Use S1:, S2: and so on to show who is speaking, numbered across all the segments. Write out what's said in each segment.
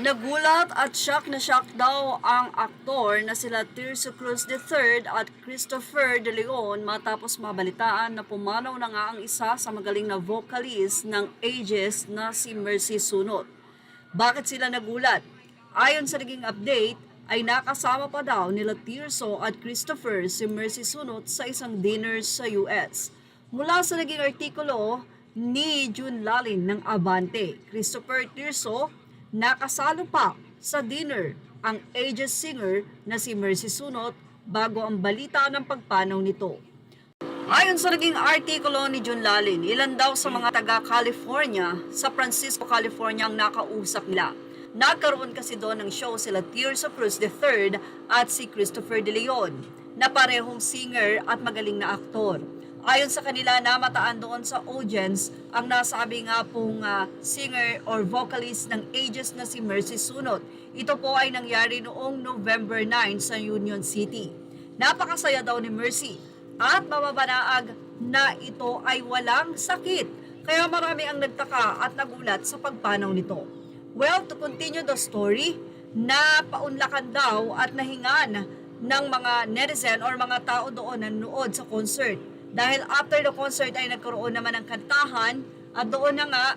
S1: Nagulat at shock na shock daw ang aktor na sila Tirso Cruz III at Christopher De Leon matapos mabalitaan na pumanaw na nga ang isa sa magaling na vocalist ng Aegis na si Mercy Sunot. Bakit sila nagulat? Ayon sa naging update, ay nakasama pa daw nila Tirso at Christopher si Mercy Sunot sa isang dinner sa US. Mula sa naging artikulo ni June Lalin ng Abante, Christopher Tirso nakasalo pa sa dinner ang Aegis singer na si Mercy Sunot bago ang balita ng pagpanaw nito. Ayon sa naging artikulo ni June Lalin, ilan daw sa mga taga-California sa Francisco, California ang nakausap nila. Nagkaroon kasi doon ng show sila Tirso Cruz III at si Christopher De Leon na parehong singer at magaling na aktor. Ayon sa kanila, namataan doon sa audience ang nasabi nga pong singer or vocalist ng Aegis na si Mercy Sunot. Ito po ay nangyari noong November 9 sa Union City. Napakasaya daw ni Mercy at mababanaag na ito ay walang sakit. Kaya marami ang nagtaka at nagulat sa pagpanaw nito. Well, to continue the story, napaunlakan daw at nahingan ng mga netizen or mga tao doon na nanood sa concert. Dahil after the concert ay nagkaroon naman ng kantahan at doon na nga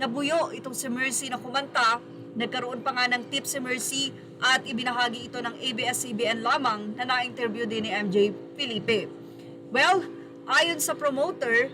S1: nabuyo itong si Mercy na kumanta. Nagkaroon pa nga ng tip si Mercy at ibinahagi ito ng ABS-CBN lamang na na-interview din ni MJ Felipe. Well, ayon sa promoter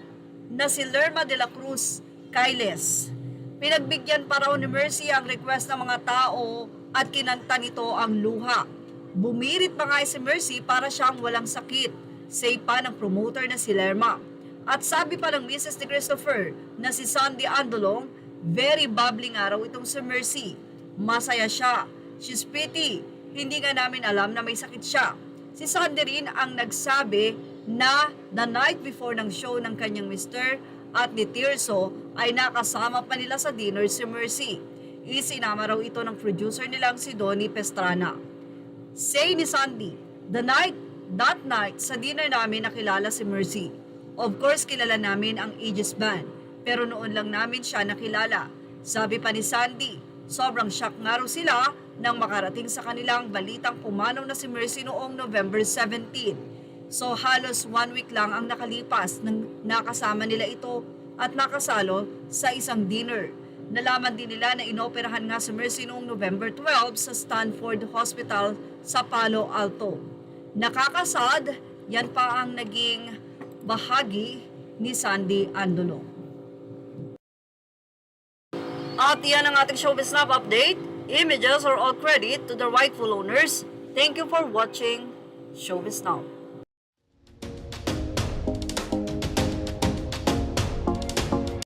S1: na si Lerma de la Cruz Kailes, pinagbigyan pa raw ni Mercy ang request ng mga tao at kinanta nito ang luha. Bumirit pa nga si Mercy para siyang walang sakit, say pa ng promoter na si Lerma. At sabi pa ng Mrs. ni Christopher na si Sandy Andolong, very bubbly nga raw itong si Mercy. Masaya siya. She's pretty. Hindi nga namin alam na may sakit siya. Si Sandy rin ang nagsabi na the night before ng show ng kanyang mister at ni Tirso ay nakasama pa nila sa dinner si Mercy. Isinama raw ito ng producer nilang si Donnie Pestrana. Say ni Sandy, that night, sa dinner namin nakilala si Mercy. Of course, kilala namin ang Aegis Band, pero noon lang namin siya nakilala. Sabi pa ni Sandy, sobrang shock nga raw sila nang makarating sa kanilang balitang pumanaw na si Mercy noong November 17. So halos 1 week lang ang nakalipas nang nakasama nila ito at nakasalo sa isang dinner. Nalaman din nila na inoperahan nga si Mercy noong November 12 sa Stanford Hospital sa Palo Alto. Nakakasad, yan pa ang naging bahagi ni Sandy Andolong. At yan ang ating Showbiz Snap update. Images are all credit to the rightful owners. Thank you for watching Showbiz Now.